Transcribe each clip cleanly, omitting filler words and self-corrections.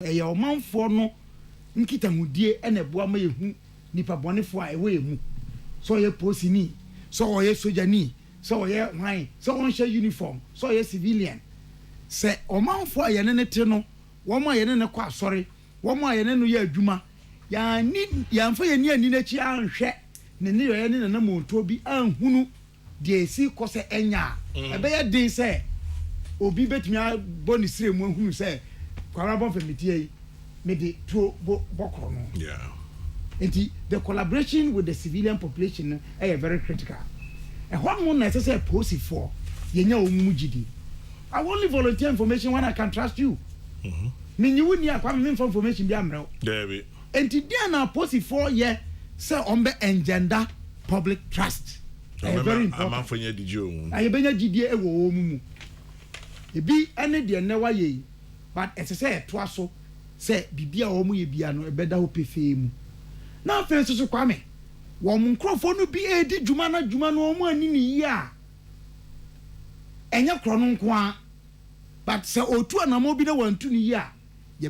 Your man for no nkita mudie ene boa ma yehu nipa bonefo a ewe emu so ye posini so ye sojani so ye hwan so won share uniform so ye civilian se omanfo a ye ne te no wo ma ye ne kwa asori wo ma ye ne no ye adwuma ya ni ya mfa ye ni ani na chi anhwe ne ye ne na monto bi anhunu de esi ko se enya ebe ye din se obi betumi aboni sire mu anhunu se kwara family made to bokro no. Yeah. And the collaboration with the civilian population is very critical. And what more necessary post for yenya omujidi. I only volunteer information when I can trust you. Mhm. Me you wouldn't have information be amro. There. And today na post for ye say ombe engender public trust. Very important. I'm for you did you. I benya gidie e wo mu. Ebi ene de newa ye. But as I say twaso say bibia wo mu ye bia no ebeda ho pefe mu na fe so kwame wo mu nkrofo no bi edi djuma na djuma no wo ani ni yi a enya kro no nko a but say otu anamo bi na wantu ni yi a ye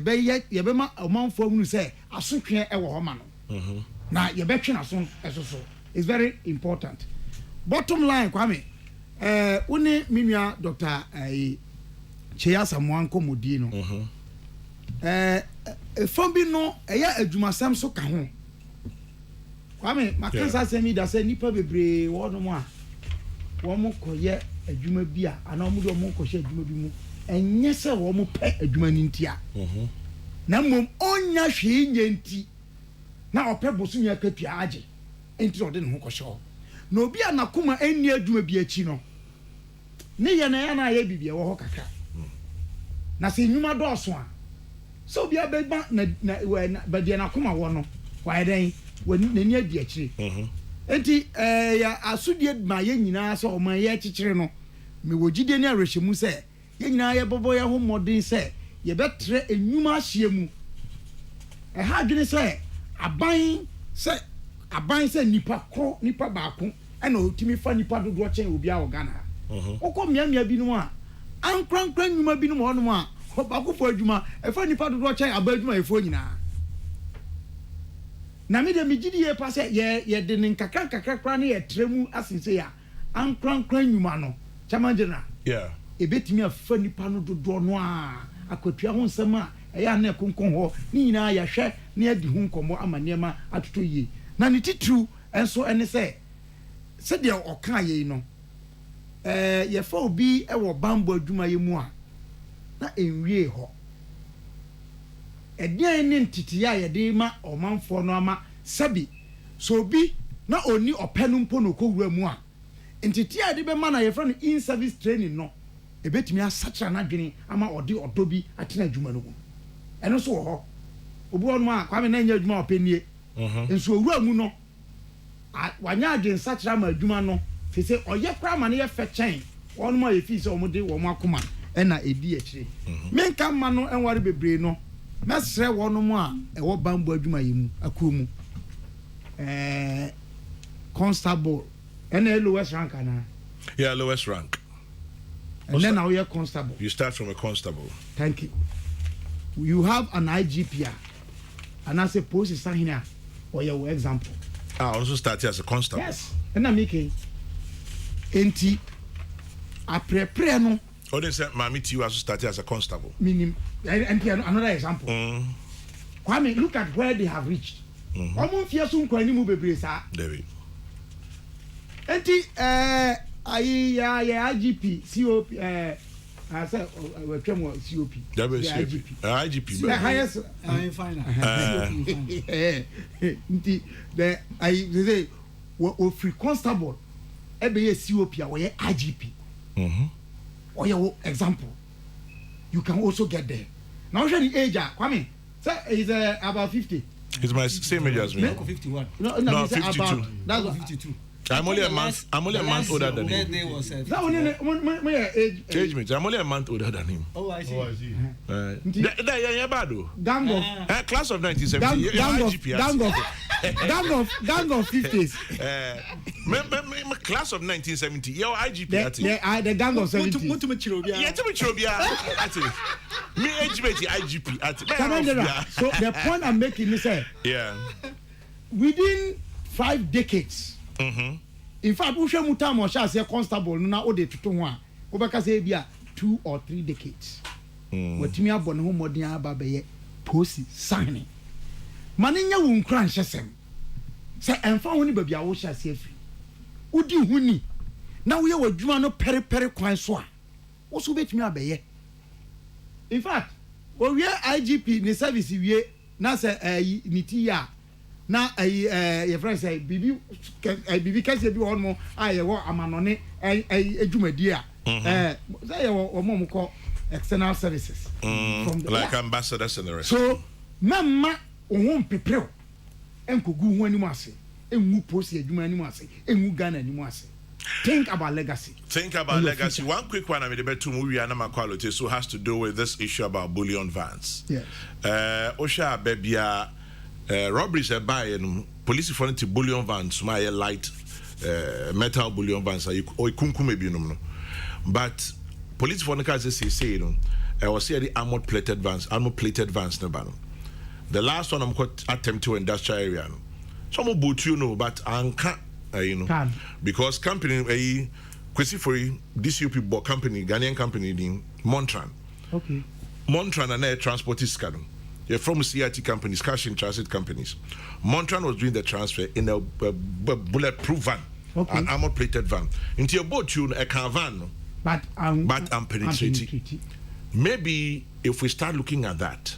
be ma omanfo mu say asotwe e wo ho ma no na ye be twe na so eso is very important. Bottom line kwame uni minua Dr. Cheya Samuan komodi no fon bi no eya adwumasam so ka ho kwame makansa semi da se nipa bebre wono mo a wo mo koye adwuma bi a ana mo do mo ko hye adwuma bi mu enye se wo mo pe adwuma ni ntia na mom onya hwe nyanti na ope bosu nya katua age enti ode ne ho ko hye na obi anakoma enni adwuma bi achi no ne ye na ya na ya bibia wo ho kakra na se nyuma do so a so bia beba na badia na koma wo no wa den wani adi akire enti ya asudie ma ye nyina so o man ye kikire no me wogide ni arehemu se ye nyina ye bobo ye ho modern se ye betre enyuma ahye mu ha dwene se aban se nipa baako ena otimi fa nipa dodo chen obi a ogana okọ miamia bi no a ankrankran nyuma bi no mo no a obakofo adwuma efa nipa dodo chen aba adwuma efo nyina na me de migidi ye pa se ye de nkakra na ye tremu asense ya ankrankran nyuma no chamangena yeah ebetimi afa nipa no dodo no a akwatua ho nsem a eya na ekonkon ho ni nyina ya hwe na adi hu nkomo amanema atoto yi na ne titru enso ene se de oka ye no ye fa obi e wo bambo adwuma ye mu a na enwie ho edian ni ntitiya ye de ma omanfo no ama sabi so obi na oni openu mpo no kowura mu a ntitiya de be ma na ye fra no in service training no ebetimi asacha na dwene ama ode odobi atena adwuma no mu eno so ho obi ono a kwame na nya adwuma openie enso owura mu no wanya adwen sacha ma adwuma no fi se oye kwa ma na ye fe chen ono ma ye fi se omode wo mo akoma ena edi akire menka ma no enware bebre no mesre wono mu a ewo bambo adwuma yimu akomu constable ena lowest rank ana yeah lowest rank and then now you're constable you start from a constable thank you have an IGP and as a post is here or your example I also started as a constable yes and I'm making enti apre no oh they said mommy you also started as a constable meaning and another example Kwame look at where they have reached omo fia so nkwani mu bebre sa David enti ya IGP COP I said we came COP IGP the highest final nti the I say we free constable e be COP a we IGP or your example you can also get there now the age Kwame say is about 50 it's my same age as me 51 no 52 about, that's 52 I'm only a month older than him. That one my age mate. I'm only a month older than him. Oh, I see. Gang of class of 1970. Gang of 50s. Class of 1970. Yo, IGP. The gang of 70. Yeah, to me, me IGP. So the point I'm making is within 5 decades. In fact, we should muta mo sha say constable na o de tutu ho a obeka say bia 2 or 3 decades. Watimi abon ho modern aba be posi signing. Maninya wo nkran hyesem. Say emfa ho ni ba bia wo sha say afri. Udi huni na wo ye wadwuma no pere kwan so a wo so betimi abeye. In fact, we IGP ni service wie na say ni ti ya na your friend say bibi kase bi won mo aye wo amanone adwumadi a say ye wo mo ko external services from the like ambassadors and the rest. So mamma ohun pepre enkogu hu animu ase enwu post adwuma animu ase enwu Ghana animu ase. Think about legacy. One quick one I mean the betu movie and quality so has to do with this issue about bullion vans. Yes. Osha bebia robberies are buying police for the bullion vans, my light metal bullion vans, or kunkume binum. But police for the case say, I was saying the armored plated vans. The last one I'm caught attempt to industrial area. Some boot but I can't, because company, Kwesi for DCUP bought company, Ghanaian company, in Montran. Okay. Montran and air transport is scandal. You're from CIT companies, cash in transit companies. Montran was doing the transfer in a bulletproof van, an armor plated van. Into your boat, a car van, but I'm penetrating. Maybe if we start looking at that,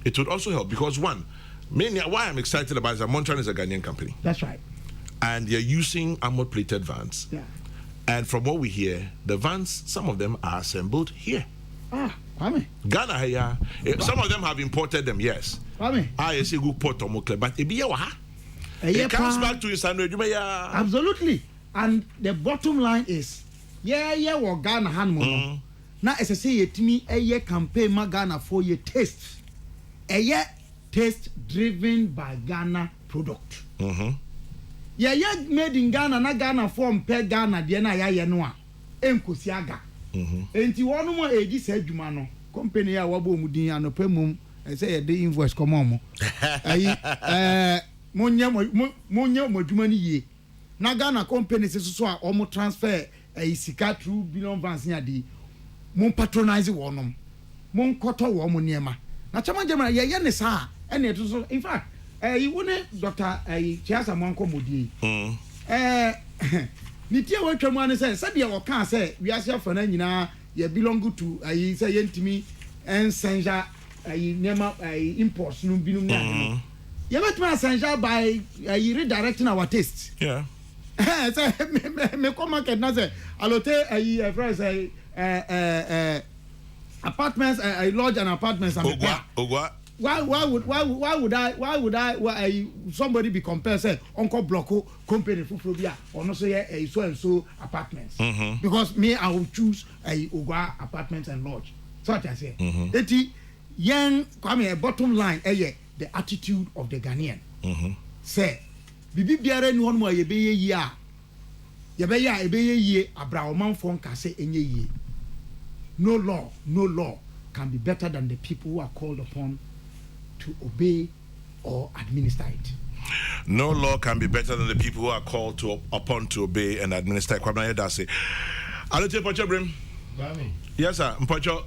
it would also help because one, mainly why I'm excited about is that Montran is a Ghanaian company. That's right. And they're using armor plated vans. Yeah. And from what we hear, the vans, some of them are assembled here. Ghana here, some of them have imported them, yes. I say good port or but it comes back to Insano. Absolutely. And the bottom line is, what Ghana hand now as I say it to me, a campaign ma Ghana for your taste. Taste driven by Ghana product. Made in Ghana, na Ghana form per Ghana, Diana Yanoa, Enkosiaga. Enti one more age said Jumano, company a wabo mudi and a pemum, and say the invoice come on. Monya Mojumani ye. Na Ghana company says so almost transfer a sika through billion vans near the Mon patronize one. Mon koto womuniema. Na Chamajama Yanesa, and it was in fact. You wouldn't Dr. Chiasa Monko Mudi. Nitia Wachaman says, Sabia can't say, we are for Nina, you belong to a say to me and Sanja a Nema imports no binum. You let me Sanja by redirecting our tastes. Yeah. Me come market Naze, Alote a friends apartments, a lodge and apartments and Ogwa. Why would I somebody be compared say Uncle Blocko company Fufrobia or not say a so and so apartments because me I will choose a Ogwa apartments and lodge. So what I say that young come a bottom line the attitude of the Ghanaian say bibi biara ni hono ye be ye a ye be ya e be ye abraoman fon ka say enye ye. No law can be better than the people who are called upon to obey or administer it. No law can be better than the people who are called upon to obey and administer it. I'll take Pocho Brim. Yes, sir. Pocho,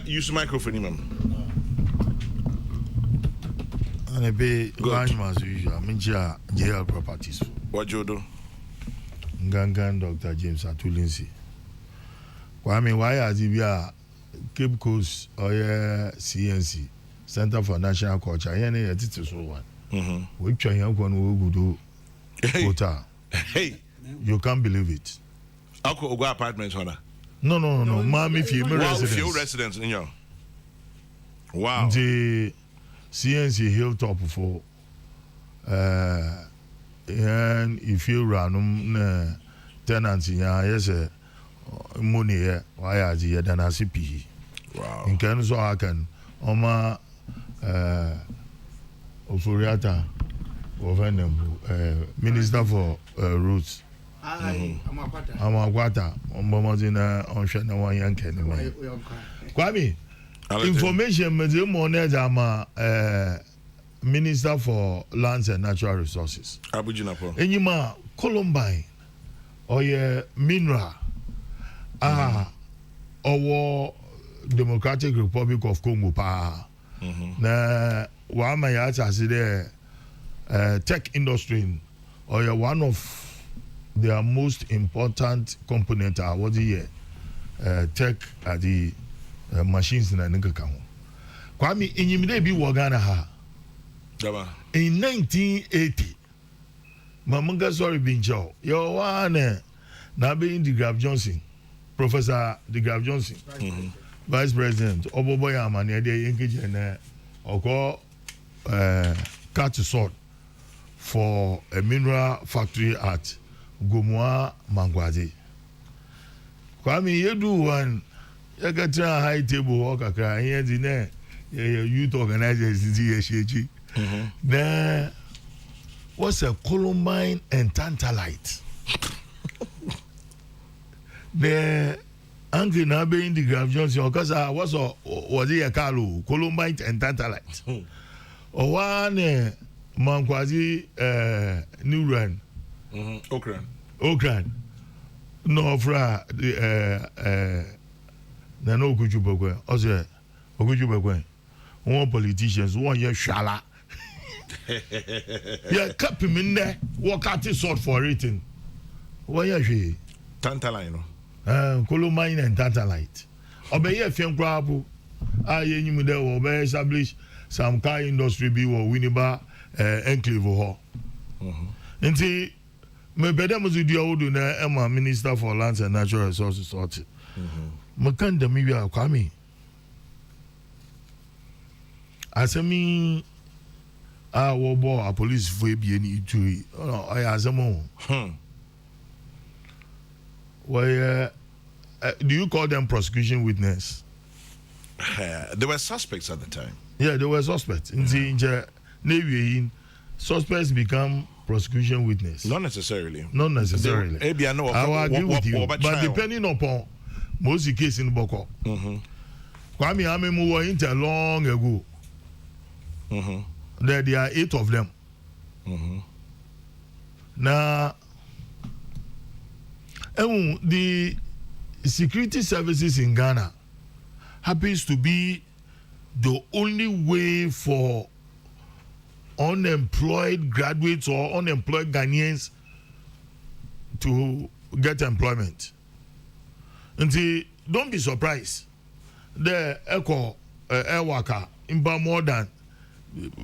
use the microphone, ma'am. And a bit as usual. I mean, jail properties. What you do? Gangan Dr. James Atulinsi. Why are the Cape Coast or CNC? Center for National Culture. Any editor so one. We try one do quota. Hey, you can't believe it. Uncle Ogwa apartments, honor. No. Mommy, female residents. Few residents in your. Wow. The CNC Hilltop for and if you run tenants in yes money here, why are the than a CP? Wow. In terms of I can Oma Ofuriata Minister for Roads. Amakwata Ombomozina Onshana Wanyanke. Kwame, information Mezimo Minister for Lands and Natural Resources. Abujinapo. Enyima Columbine oye mineral owo Democratic Republic of Congo pa. Na wa ma ya chase there tech industry oye one of their most important component are what the tech at the machines na nka ka ho. Kwame enyimde bi wo Ghana ha. In 1980, Mamunga sorry Binjo, your one Nabe DeGraff Johnson, Professor DeGraff Johnson, Vice President, Oboboya Mania de engage in Oko cut sword for a mineral factory at Gomwa Mangwazi. Kwame, you do one, you got a high table walker, here the youth organizers, DSHG. There was a Columbine and Tantalite. The Angry Nabe in the Graf Johnson, because I was a Carlo, Columbine and Tantalite. Or one Mankwazi New Okran. No, fra Nano Kujubogwe, also Okujubogwe. One politicians, 1 year shala. Yeah, kept him in there, walk out his sword for eating. Why are she? Tantalino. Columbine and Tantalite. Obey a film crab. I knew there will establish some car industry be or Winneba enclave or. And see, my better was with you, Emma, Minister for Lands and Natural Resources. Makanda, maybe I'll come. Asemi a police for be any to I asamo. Why do you call them prosecution witness? They were suspects at the time. Yeah, they were suspects. In the Navy, suspects become prosecution witness. Not necessarily. Not necessarily. Maybe I know. I will agree with you. But depending upon most cases in Boko. Kwame Amemu were into long ago. There are 8 of them. Now, the security services in Ghana happens to be the only way for unemployed graduates or unemployed Ghanaians to get employment. And see, don't be surprised. The Echo Airwaka in more than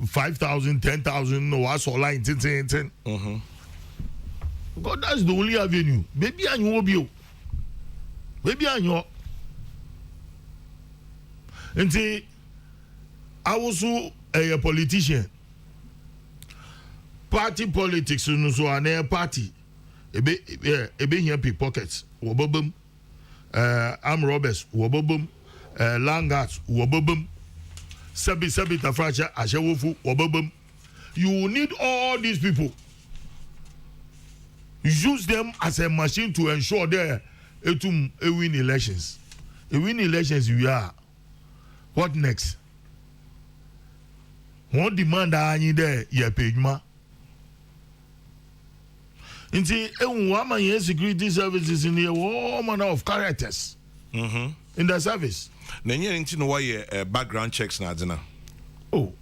5,000, 10,000, no, I saw line 10. God, that's the only avenue. Maybe I know you. Maybe I know. And see, I was a politician. Party politics, so an party. Ebe here pickpockets, wobobum. Arm robbers, wobobum. Langats, wobobum. Sabi tafracha ashewofu wobobum. You need all these people. Use them as a machine to ensure they win elections. Win elections we are. What next? What demand are you there? Yeah, payma. Inti woman security services in here, all manner of characters in the service. Nenye nti no why background checks na adina. Oh,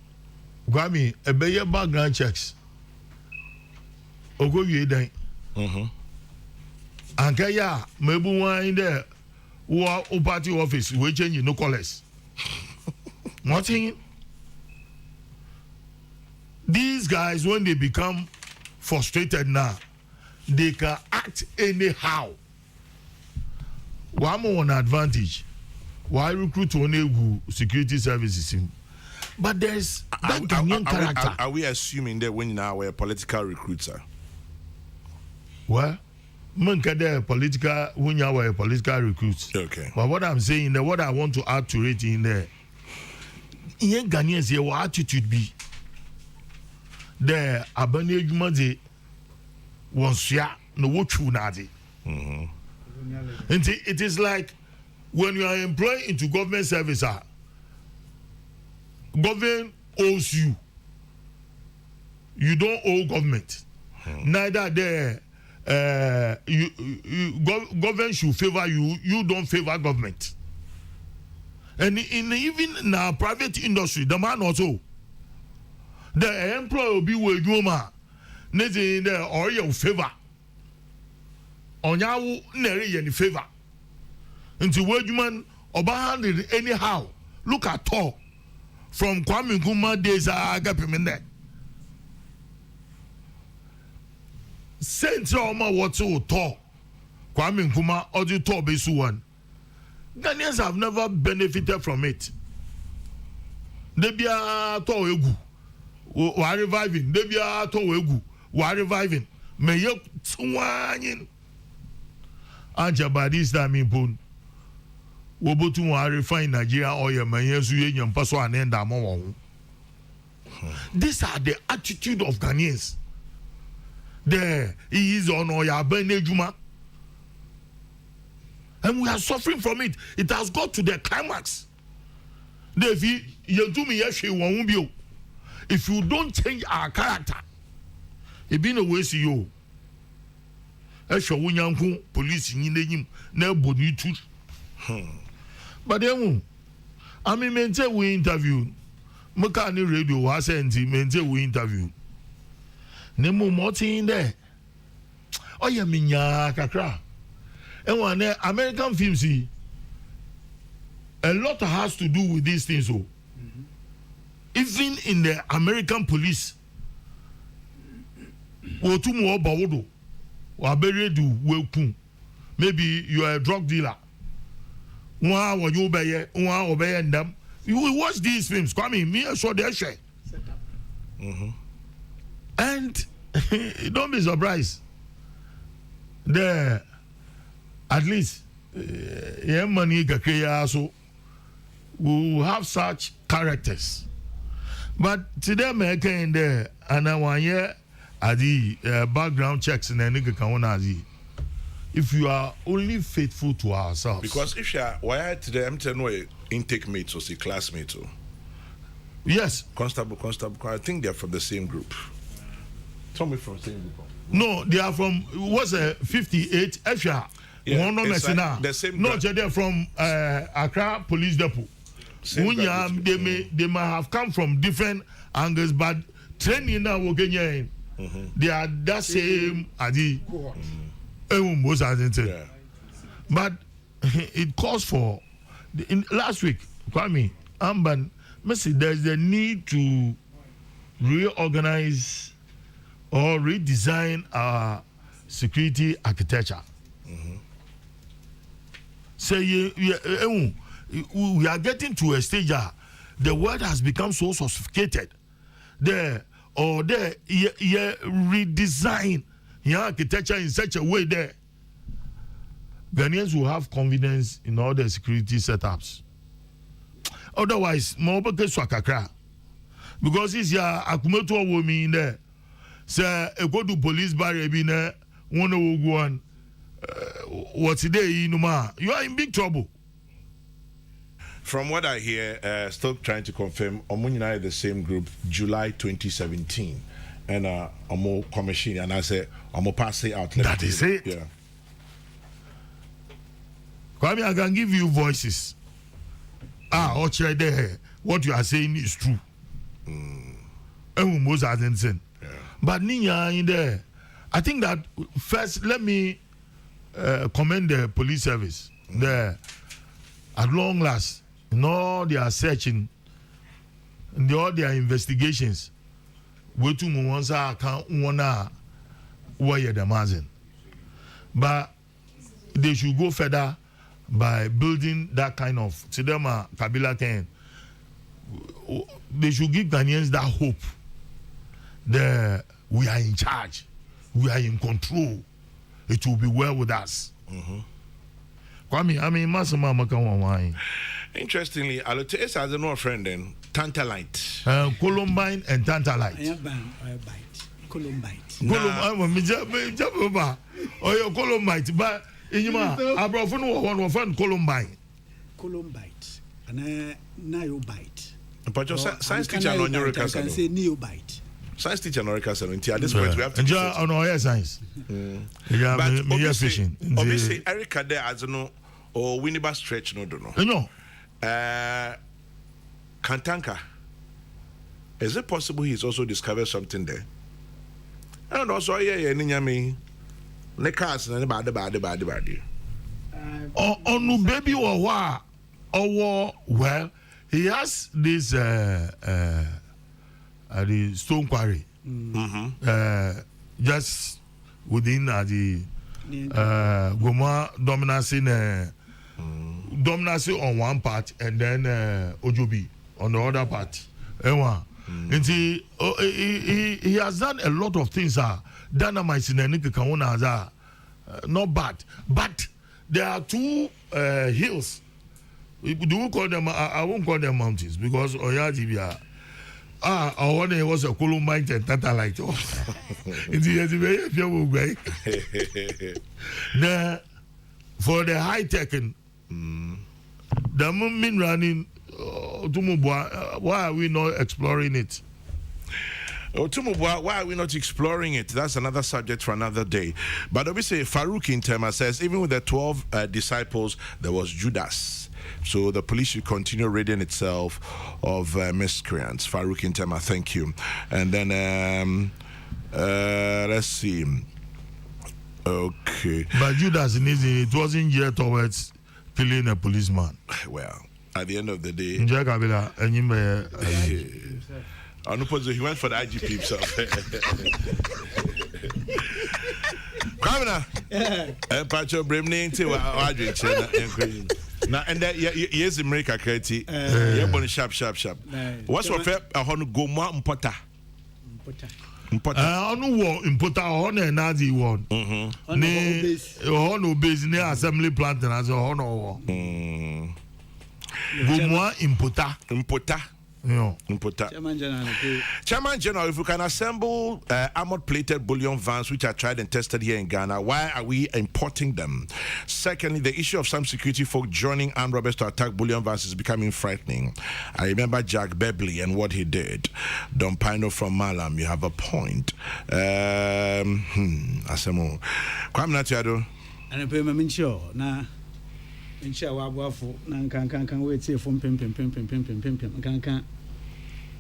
Gwami, a better background checks. Ogo ye dan. Ankaya, maybe one in there who are party office, we change no colors. Nothing. These guys, when they become frustrated now, they can act anyhow. One more advantage. Why recruit on security services? But there's that Ghanaian character. Are we assuming that when now we're a political recruiter? Well, political when you are a political recruit. Okay. But what I'm saying, what I want to add to it in there, in Ghanaians, your attitude be the abane adwuma de wonsua no wochu na de it is like when you are employed into government service government owes you don't owe government neither government should favor you don't favor government. And even in our private industry, the man also, the employer will be with you, nothing there or your favor. On your nary any favor. Into word man overhanded anyhow. Look at all from Kwame Nkrumah days there. Sent your ma what's so tall. Kwame Nkrumah or the tall base one. Ghanaians have never benefited from it. They be a to egu, we are reviving. They be a to egu, we are reviving. May you twanyin. Anja badis da mi pun. Wobotu wa refine Nigeria oil. May you suye nyampaso anenda mo. These are the attitude of Ghanaians. There he is on oya benejuma. And we are suffering from it. It has got to the climax. If you don't change our character, it be no way see you. Police in but then, I mean, maintain we interview. Makani radio was sent maintain we interview. Nemo Morty in there. Oh, yeah, minya kakra. And when American films see a lot has to do with these things. So even in the American police, maybe you are a drug dealer. You will watch these films. Come me show their share. And don't be surprised. At least, so we will have such characters. But today, America in there, and I want here at the background checks and then if you are only faithful to ourselves. Because if you are, why today I'm telling you, intake mates or say classmates. Yes. Constable. I think they are from the same group. Tell me from the same group. No, they are from what's 58 FR. Yeah, it's like the same. No, they're from Accra Police Depot. They may have come from different angles, but training now working they are that same adi. Yeah. But it calls for last week, Kwame Amban, there's the need to reorganize or redesign our security architecture. So we are getting to a stage the world has become so sophisticated. Redesign your architecture in such a way that Ghanaians will have confidence in all the security setups. Otherwise, because it's your accumulator woman in there. So, go to police barrier, one go on. What's today, you are in big trouble. From what I hear, still trying to confirm, Omunina is the same group, July 2017. And Omo commission, and I say, Omo pass it out. That is it. Yeah. Kwame, I can give you voices. There, what you are saying is true. But Ninya in there, I think that first, let me commend the police service. There, at long last, in all their searching, in all their investigations, we to Mwanza account one wire the margin. But they should go further by building that kind of Tidema Kabila Ken. They should give Ghanaians that hope that we are in charge, we are in control, it will be well with us. Kwame, I mean, Masama Makawa wine. Interestingly, Alote has no friend then Tantalite. Columbine and Tantalite. Columbite. Columbine. Oh, your Columbite, but in your I brought one Columbine. Columbite and Neobite. But your science teacher on your can say Neobite. Science teacher on your castle. Until at this point, we have to. On our science. Yeah, but obviously, Erica there as no or Winneba stretch no don't know. No. Kantanka. Is it possible he's also discovered something there? And also, Ninyami. Nekas and bad. Oh, no, baby, or what? Oh, well, he has this the stone quarry. Just within the Goma dominancy on one part and then Ojobi on the other part. And he has done a lot of things. Dynamite in the not bad, but there are two hills. Do we call them? I won't call them mountains because Oyajibia. One was a Columbine and Tantalite. For the high tech, the moon running. Why are we not exploring it? Why are we not exploring it? That's another subject for another day. But obviously, Farouk in Tema says, even with the 12 disciples, there was Judas. So the police should continue ridding itself of miscreants. Farouk in Tema, thank you. And then, let's see. Okay. But Judas, it wasn't geared towards killing a policeman. Well, at the end of the day, he went for the IGP himself. Kwamina, Pacho Brimney to our drink. Now, and that yes, America, Katie, you're born sharp. What's your fair? I want to go more impota. I don't want impota on another one. On base near assembly plant and as a honor. Go more impota. No. Chairman General, if we can assemble armored plated bullion vans which are tried and tested here in Ghana, why are we importing them? Secondly, the issue of some security folk joining armed robbers to attack bullion vans is becoming frightening. I remember Jack Bebley and what he did. Don Pino from Malam, you have a point. Asemo. Kwame Natiado. And a payment show. Now. Insha wabuafo na nkankan we tie fo pem nkankan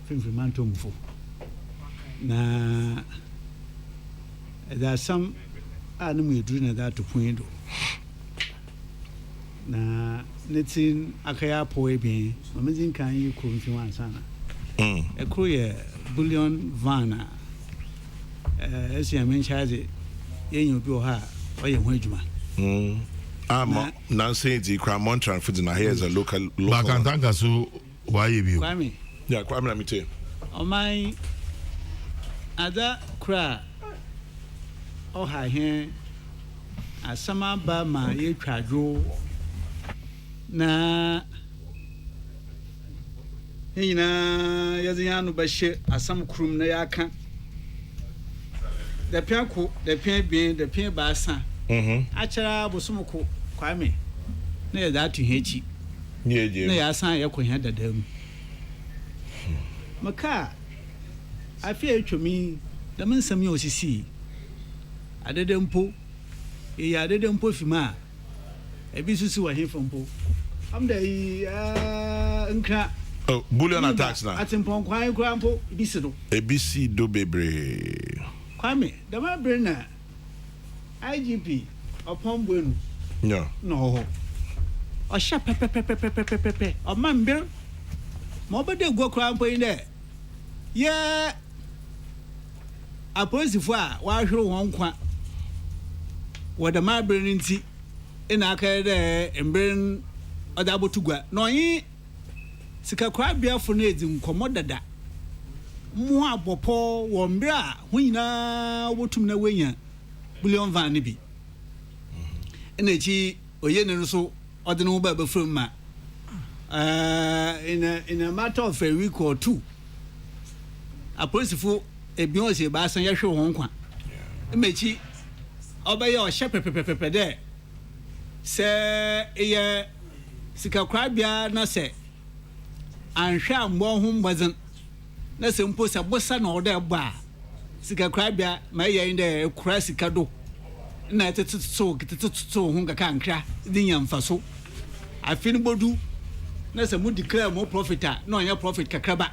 fimfim mantomfo na there are some animal edru na that to point do na netin akaya po ebien amazing kan yi ko mfim ansana ekro ye bullion van esiame charge yenyo bi o ha oye ho adwuma Nancy the Montran for the here is a local. Bakantanka so why you? Kwame. Yeah, Kwame, let me tell you. Oh my other cry. Oh hi here. Asama ba ma ye twadwo. Na yaziyanu ba hye asam krum na yaka. The pianko, the pian bien, the pian basa. Achara bosumko Kwame na that to hechi na ya san ya ko hia dadam maka afia atwami da mansam ya osisi adedempo ya adedempo fima ebi susu wa hefompo amda yi nkra bullion attacks na atimpon kwan krampo ebisi do bebre Kwame da ma brena IGP upon Bueno. No. O sha pepe. O man bir. Mo be de go kran po in there. Yeah. Aposifo a wa hwere won kwa. Wo da ma bir nti ina aka de embren oda botugwa. No yin sika kwa biafo na edi nkomo dada. Mo abopo wo mbra hu nyina wotum na wenya. Bullion van bi ene chi oye ne so ode no ba from ma in a matter of a week or two, a principal a Beyonce Bassan Yasho Honkwa. Mechi obey your shepherd there. Say a Sika Crabia na say, and Sham Wahum wasn't. Na se mpo sa bossa na order ba sika krabia ma ye inde kura sika do na teteto hu kaka nkra din yamfa so afini bodu na se mu declare mo profit na onya profit kakra ba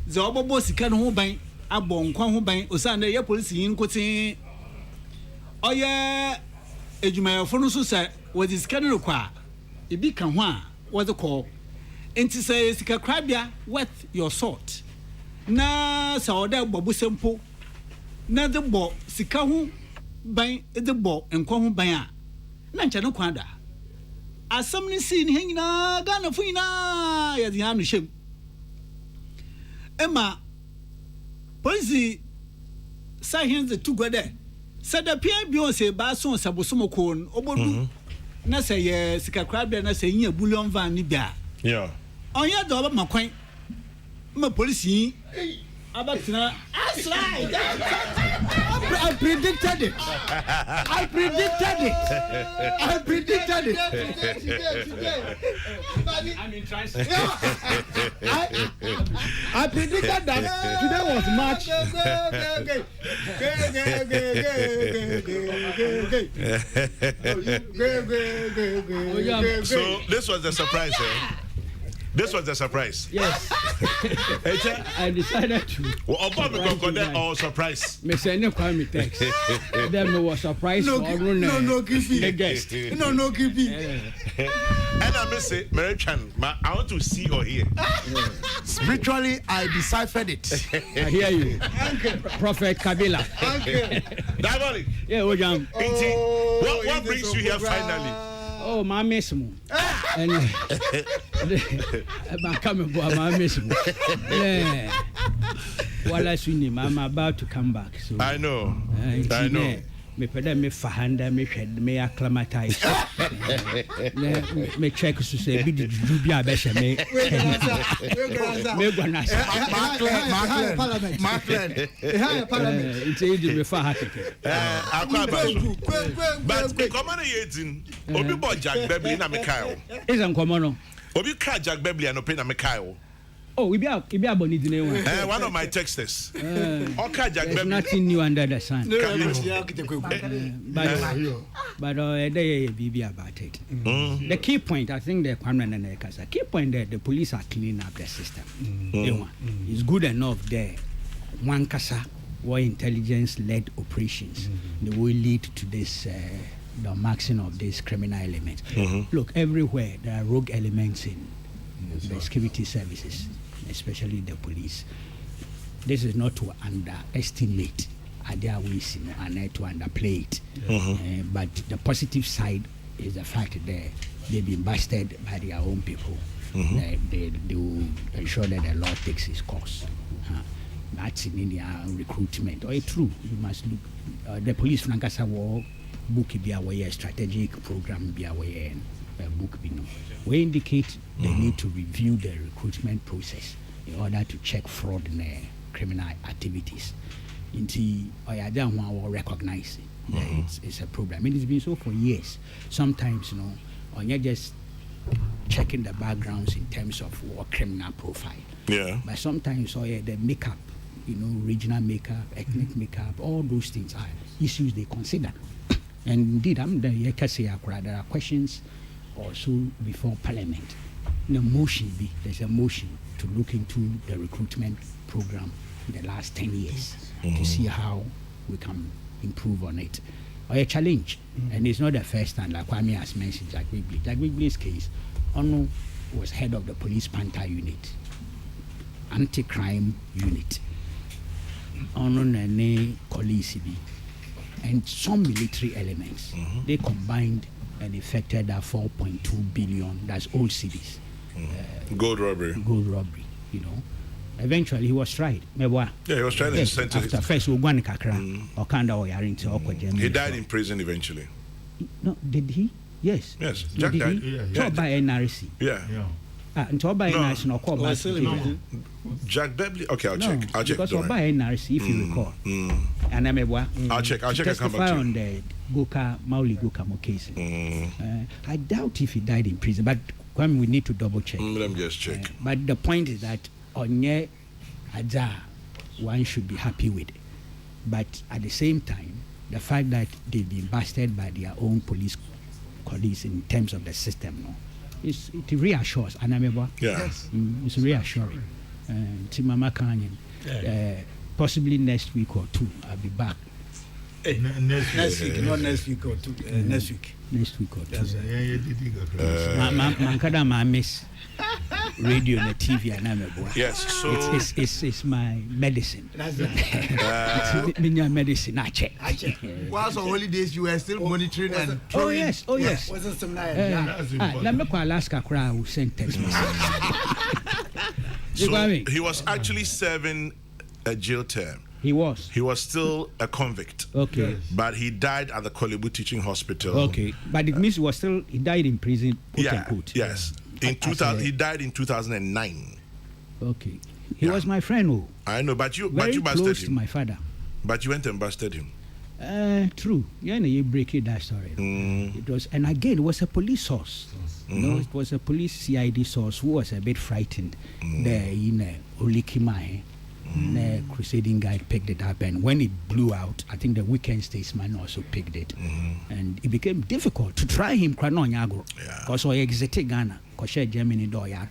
ze obobo sika no ho ban abo nkwa ho ban osa na ye police yin kotin oye ejumayafo no so sa wodi sika no kwa ebi ka ho a wodi call enti say sika krabia worth your salt na sa oda bobu sempo na de bo sika ho ban de bo enko ho ban a na ncha no kwada asam ni si ni hanyina Ghana fu nyina ya di anu shem ema police say hands the two gode said the pia bi on say ba so sabosomo ko obodu na say ye sika crab na say nya bullion van ni bia yeah onya do ba makwan ma police Abatina, I slide. I predicted it. I predicted it. I'm in transit. I predicted that today was March. So this was the surprise, eh? This was the surprise. Yes. I decided to. Well, all surprise. Me say no call me text. Then me was surprised for no creepy. The guest. No creepy. And I say, Mary Chan, I want to see or hear. Spiritually, I deciphered it. I hear you. Prophet Kabila. Diabolic. Yeah, Ojam. What brings you here finally? Oh, my miss mo. And I'm coming for my miss mo. Yeah. While I swing him, I'm about to come back. So I know. I know. Me peda me fahanda me hwed me acclimatize. Me check to say be the jubia be she me. Me gwana say. Markland. It's easy me fa hakeke. But come on yetin. Obi bo Jack Beverly na me kai. Is uncommon no. Obi ka Jack Beverly and open na me kai. Oh, we be aboni dine one. One of my texters. Okay, Jack There's nothing new under the sun. But they be about it. The key point, I think, the key point that the police are cleaning up the system. It's good enough there. One kasa or intelligence-led operations, they will lead to this. The maxing of these criminal elements. Look, everywhere there are rogue elements in the security services, especially the police. This is not to underestimate their ways and to underplay it. But the positive side is the fact that they've been busted by their own people. They will ensure that the law takes its course. That's in India recruitment. Or true, you must look. The police from Nankasa war book be aware, strategic program be aware, book be no. We indicate the need to review the recruitment process in order to check fraud in criminal activities. Inti Oyada will recognize it's a problem. It's been so for years. Sometimes, you know, or you're just checking the backgrounds in terms of what criminal profile. Yeah. But sometimes, the makeup, you know, regional makeup, ethnic makeup, all those things are issues they consider. And indeed, there are questions also before Parliament. There's a motion to look into the recruitment program in the last 10 years to see how we can improve on it. Or a challenge, and it's not the first time, like Kwame has mentioned, Jack Wigley. Jack Wigley's case, Ono was head of the police Panther unit, anti-crime unit. Ono Nene Kolisibi, and some military elements. They combined and effected that 4.2 billion, that's old cities. Gold robbery, you know. Eventually, he was tried. Yeah, he was tried and sentenced. After first, he died in prison eventually. No, did he? Yes. Jack died. Tried by NRC. Yeah. Until Oba NRC no call back. Jack Beverly. Okay, I'll check. Because Oba NRC, if you recall, and I'll check. I'll come back to on the Mauli Gokamo case. I doubt if he died in prison, but Kwame, we need to double check. Let me just check. But the point is that Onye Adza, one should be happy with it. But at the same time, the fact that they've been busted by their own police colleagues in terms of the system, no, it reassures. Yes. It's reassuring. Timama Kanyan, possibly next week or two, I'll be back. Next week, not next week or two. Next week. Next week or two. Mankada ma miss radio and TV and yes, so it's my medicine. That's right. It's medicine. I check. Whilst on holidays, you were still monitoring and throwing. Oh yes. Wasn't some night. Let me call Alaska crowd who sent text message. So he was actually serving a jail term. He was still a convict. Okay. But he died at the Kolebu Teaching Hospital. Okay. But it means he died in prison, quote unquote. Yes. In 2000, he died in 2009. Okay. He was my friend who. I know, but you busted close him. To my father. But you went and busted him. True. Yeah, you break it that story. It was, and again, it was a police source. It was a police CID source who was a bit frightened there in Olikimai. The crusading guy picked it up, and when it blew out, I think the weekend statesman also picked it, and it became difficult to try him. Because I exited Ghana, because Germany doya.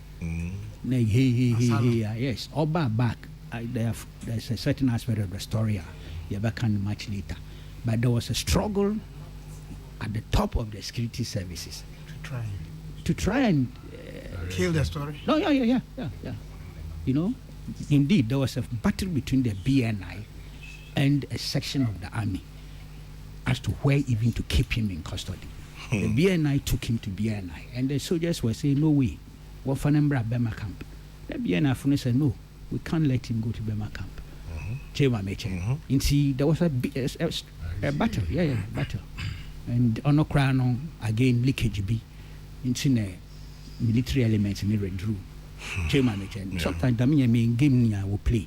Yes, Oba back. There's a certain aspect of the story you can much later, but there was a struggle at the top of the security services to try and kill the story. No, yeah. You know. Indeed, there was a battle between the BNI and a section of the army as to where even to keep him in custody. The BNI took him to BNI, and the soldiers were saying, no way, what for Bema camp? The BNI said, no, we can't let him go to Bema camp. There was a battle, battle. And on Okrano, again, leakage be into the military elements in the withdrew. Sometimes the main game will play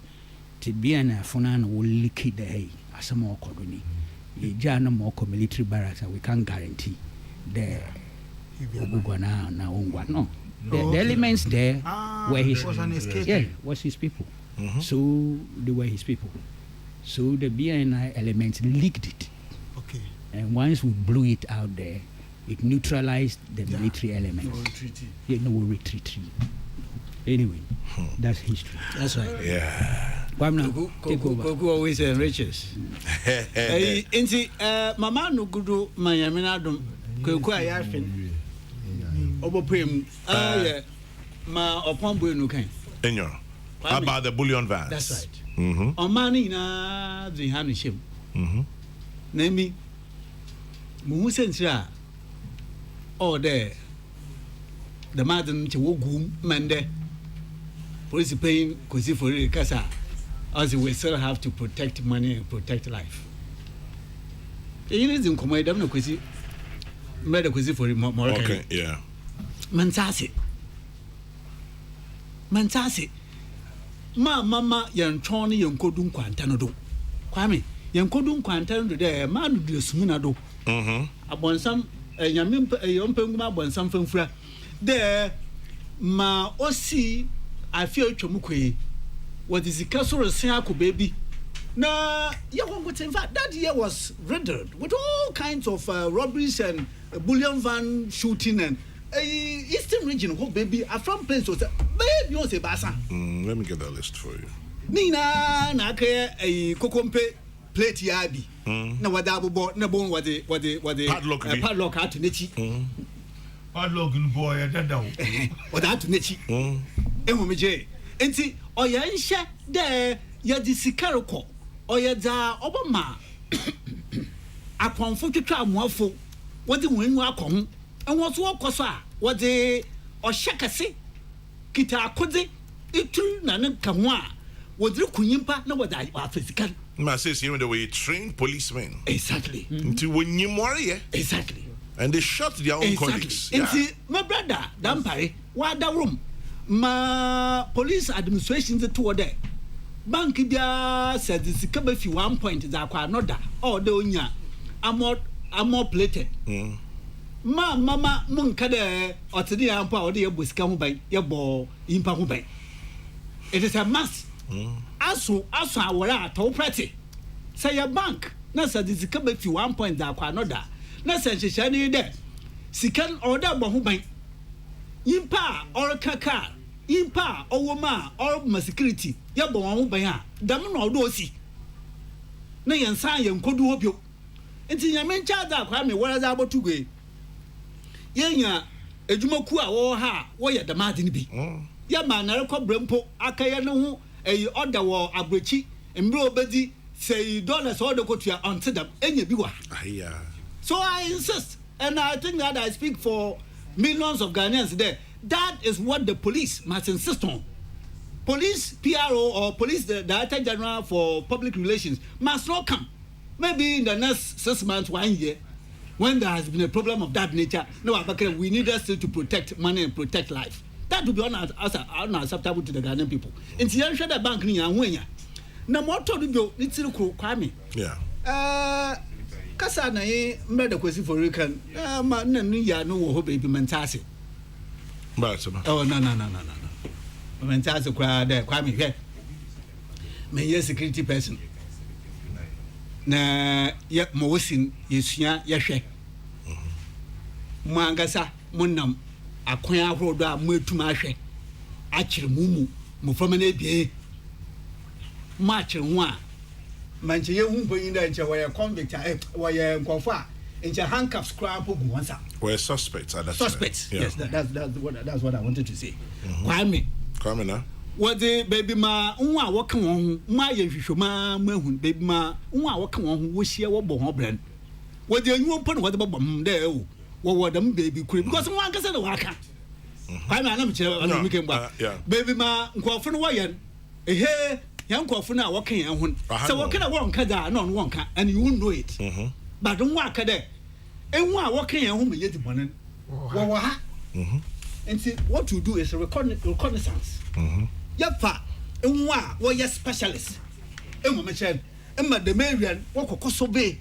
to be an Afonan will leak the hay as a more colony. Jana more military barracks, we can't guarantee the Ugana no. The elements there were his was his people. So they were his people. So the BNI elements leaked it. Okay. And once we blew it out there, it neutralized the military elements. No retreat. Anyway, that's history. That's right. Yeah. Kokrokoo always enriches. Mama no gudu mayamina dum Kokrokoo ayafin. Obopem. Yeah. Ma opombo enu kan. Enyo. About the bullion vans. That's right. Omani na the hanu shem. Nemi. Mu sensira. Oh there. The madam to wogu mende. Police paying because for the casa, as we still have to protect money and protect life. You need to come out of the quasi, made a quasi for more. Okay, yeah. Mansasi. Mama, young Tony, young Kodun Quantanado. Kwame, young Kodun Quantanado there, man do Smunado. Upon some a young pengma, upon something for there, ma osi. I feel chomukwe. What is the castle of Siako baby? Nah, in fact, that year was riddled with all kinds of robberies and bullion van shooting and Eastern region. What baby? A front place was baby on Sebasa. Let me get that list for you. Nina, Nake, a Kokompe plate yabi. No, what double board, no bone, what the padlock out to Nichi. Padlock boy, I don't know. What out to Nichi. Emomije enti oya nhye de ya disikaroko oya da obama akonfo twetwa amuafo wodi wenwu akon enwo so okoso a wodi ohyekase kita akode itu na ne kaho a wodi kunyimpa na wodi afisikan ma says even the way trained policemen exactly into when you worry exactly and they shot their own colleagues enti my brother dampare wa da room ma police administration to order bank bia said this come if 1 point za kwa another or the onya amor plated mama munka de otini ampa o de yebusika ho ban yebo impa ho ban. It is a must. Aso awora to pretty say your bank na said this come if 1 point za kwa another na say hyehyane de sikan order bo ho ban impa or kaka impa owoma or ma security ya bo won ban a dam na odo osi na yensan yenkodu obio enti nyame ncha da kwa me wora za abotugwe yenya ejumaku a wo ha wo ye damade ni bi ya ma na rekobrempo akaya no ho order wo abrochi mbre obedi say dollars order kotua onto them enya bi wa so I insist and I think that I speak for millions of Ghanaians there. That is what the police must insist on. Police PRO or police the Director General for Public Relations must not come. Maybe in the next 6 months, 1 year, when there has been a problem of that nature, no, we need us to protect money and protect life. That would be unacceptable to the Ghanaian people. In the bank, no more to do it's crime. Yeah. Kasa na mbe da kwesi for weekend ma nanu ya no wo ho baby mentase Ba so oh no mentase kwa da kwa me hwe me ye security person na ye mo wosin yesua ye hwe mo angasa mo nam akwan ahorodo a mo etum ahwe akire mumu mo fama na ebie mo akire ho a manche ye hu boyin da nche were convict were nkofo a nche handcuffs crap ogu onsa we're suspects suspects yeah. Yes that's what I wanted to say kwame na what the baby ma nwa a woka won ma ye hwehwoma ma hu baby ma nwa a woka won wo hie wo bo ho bran what the anyu mpo no what the bom there wo dem baby kure because nwa nkasa na waka kwame anam kire on weekend ba baby ma nkofo no wo ye ehe yankofo na woka yan hu so woka na wonka da na on wonka and you won't know it but don't work there enwu a woka yan hu me yedi bonen wo ha and see what you do is a reconnaissance yafa enwu a wo ye specialist enwu me chen emma the marian wo kokoso be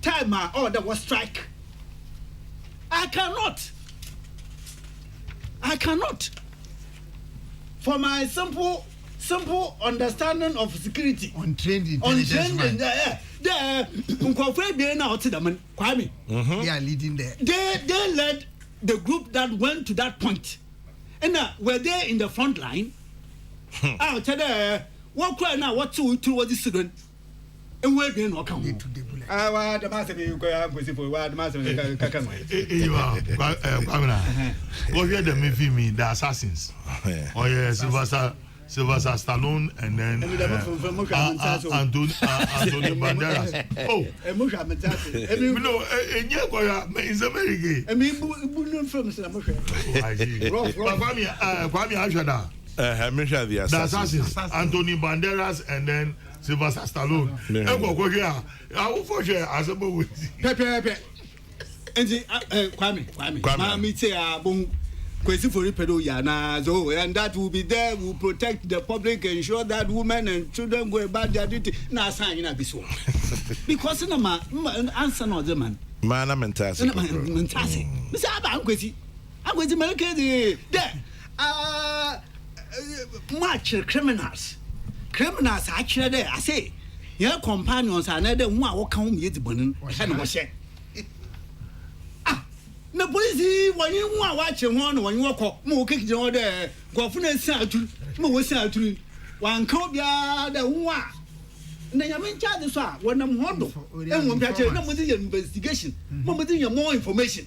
time a order was strike I cannot for my simple understanding of security untrained intelligence there nkofo be na otidam kwame they are leading there they led the group that went to that point and were they in the front line out there what cry now what to what this student and where be no come wa the master be go am for wa the master kaka kwamina go hear them me the assassins oh yes Sylvester Stallone and then Anthony Banderas. Oh, it's American. I mean, from Kwame Ashada. The assassins, Anthony Banderas and then Sylvester Stallone. I will for sure as a boy. Pepe. And Kwame, me say, kwesi for pedo ya na so and that will be there will protect the public ensure that women and children go about their duty na sign na biso because na ma answer no the man mentase me say aba kwesi america dey there much criminals actually there I say your companions are na dey hu a wo kan hu me yedi bonin e na wo hye na police when you want watch one when you walk mo keke je on there go fu na san aturu mo wo san aturu wan kan bia da hu a na nyame charge so a wonam hodo enwo bia che na mo di investigation mo di more information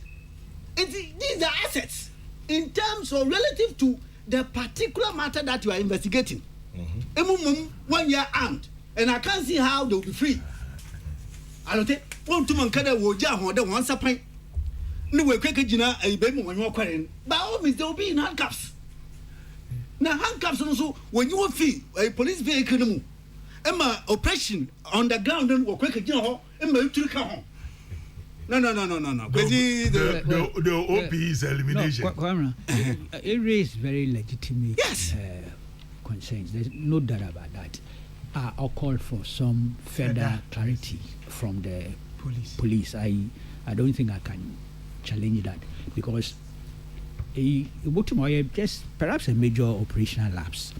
these are assets in terms of relative to the particular matter that you are investigating emumum 1 year armed and I can't see how they will be free I don't think want to man kada wo ja ho da wan sapan no we kweke gina e be mu wanyo kwaren ba all means they will be in handcuffs na handcuffs no so when you feel a police vehicle no mu ema operation on the ground no we kweke gina ho ema uturu ka ho No. The OP is elimination. It raised very legitimate yes. Concerns. There's no doubt about that. I'll call for some further clarity from the police. I don't think I can challenge that because just perhaps a major operational lapse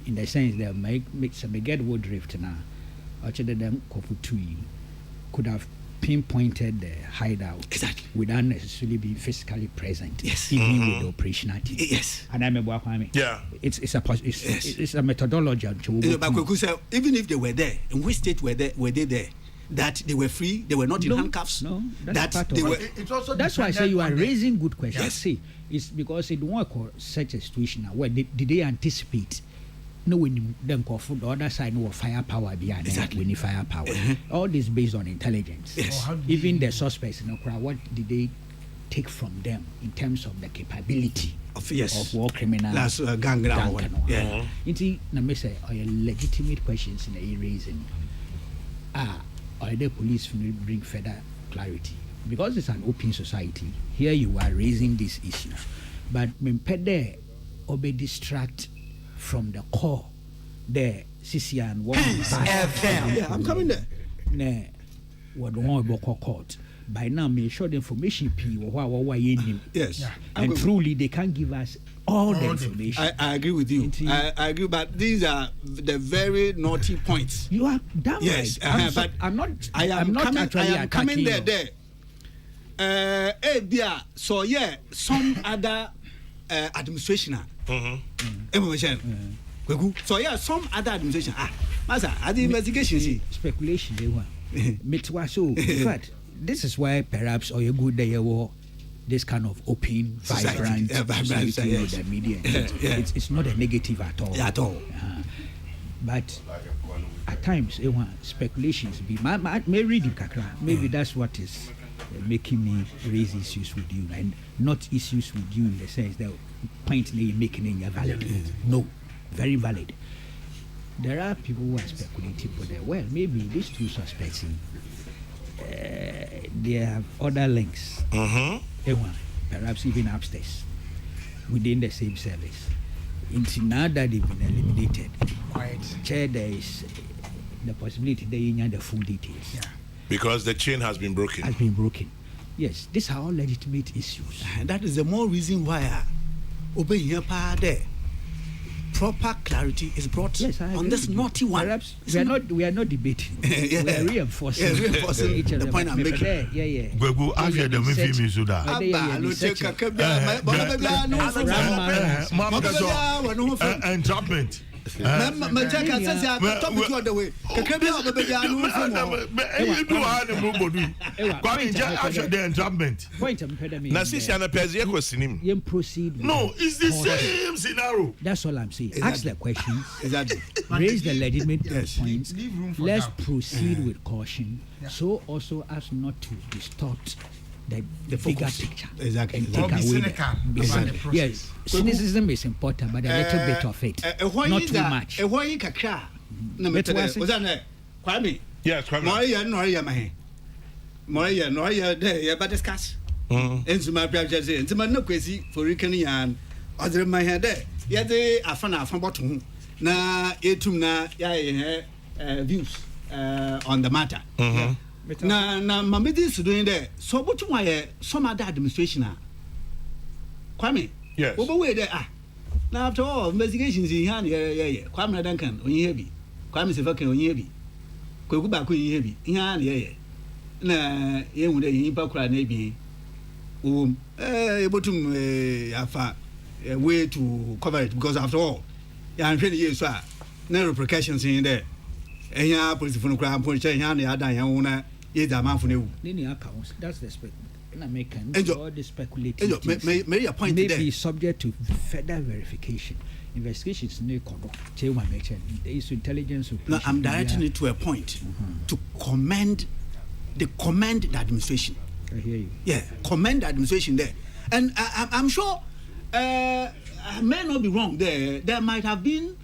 in the sense that make some get wood drift now. Actually, them could have pinpointed the hideout exactly without necessarily being physically present. Yes. Even with the operational team. Yes. And I remember yeah. It's a methodology. But even if they were there, in which state were they there? That they were free, they were not in handcuffs. No, that's that part they of were. It also that's why I say you are raising good questions. Yes. See, it's because it won't occur such a situation now. Where did they anticipate? No, when them call for the other side, no firepower behind exactly. We need firepower. All this based on intelligence. Yes. Even the suspects, what did they take from them in terms of the capability of war criminals? That's gang. Yeah. It's a legitimate questions in the raising. Or the police will bring further clarity because it's an open society. Here you are raising these issues, but Mimpede or be distract from the core. The CCN one. Yeah, I'm coming there. Ne, what one about court. By now, may show the information. Yes, and truly they can't give us all the information. I agree with you. I agree, but these are the very naughty points. You are damn yes, right. But I'm not. I am not actually coming you. There. So yeah, some other administration. So yeah, some other administration. Master, the investigation. Speculation. They were. So in fact, this is why perhaps or you good day war. This kind of open, vibrant society with the media. It's not a negative at all. At all. But at times, speculations be. May read kakra. Maybe that's what is making me raise issues with you, and not issues with you in the sense that point you're making in your valid. No, very valid. There are people who are speculating, but well, maybe these two suspects, they have other links. Perhaps even upstairs within the same service. Until now that they've been eliminated, there is the possibility they need the full details. Yeah. Because the chain has been broken. Yes, these are all legitimate issues. And that is the more reason why open here there. Proper clarity is brought on this naughty one. Perhaps we are not debating. We are reinforcing each other. The point I'm making. Gwegu after the movie Suda. Entrapment. No, it's the same scenario. That's all I'm saying. Ask the questions. Raise the legitimate points. Let's proceed with caution. So also as not to distort the bigger picture. Exactly. And take away yes, cynicism is important, but a little bit of it, not too much. Kwame. Yes, Kwame. Moya, there, but discuss. And my brother says, and my no crazy for Rican other my head there. Yet they are from bottom. Na etumna views on the matter. Na my is doing there. So what you why some other administration Kwame. Yes. Over there. Now after all investigations in hand, Kwame Duncan on ye be. Kwame Sevakan on ye be. Go back on ye be. In hand, na ye would a pakra maybe. Able to a way to cover it because after all, I'm really years, sir. No repercussions in there. And ya police phone crime, police, and the other young is a man for you. Linear accounts, that's the spec. American all the speculative may appoint may be subject to further verification. Investigations no there is intelligence. No, I'm directing it to a point to commend the administration. I hear you. Yeah, commend the administration there. And I'm sure I may not be wrong there. There might have been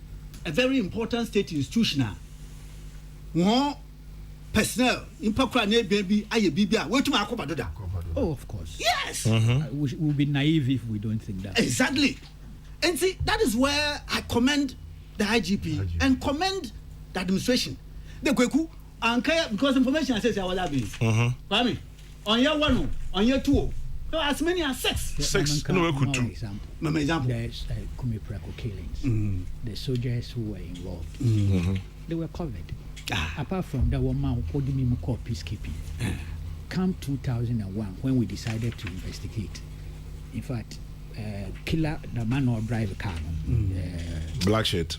a very important state institution. More personnel impakura na baby aye bibia wetu akoba doda. Oh, of course. Yes. We'll be naive if we don't think that. Exactly. And see, that is where I commend the IGP and commend the administration. The Kweku, because information says I was having. I mean, on year 1, on year 2, as many as 6. Six. No, we could do. Example. There's Kumiprako killings. The soldiers who were involved, they were covered. Apart from that, one man who called peacekeeping. Come 2001, when we decided to investigate. In fact, killer, the man who drive a car. Black shirt.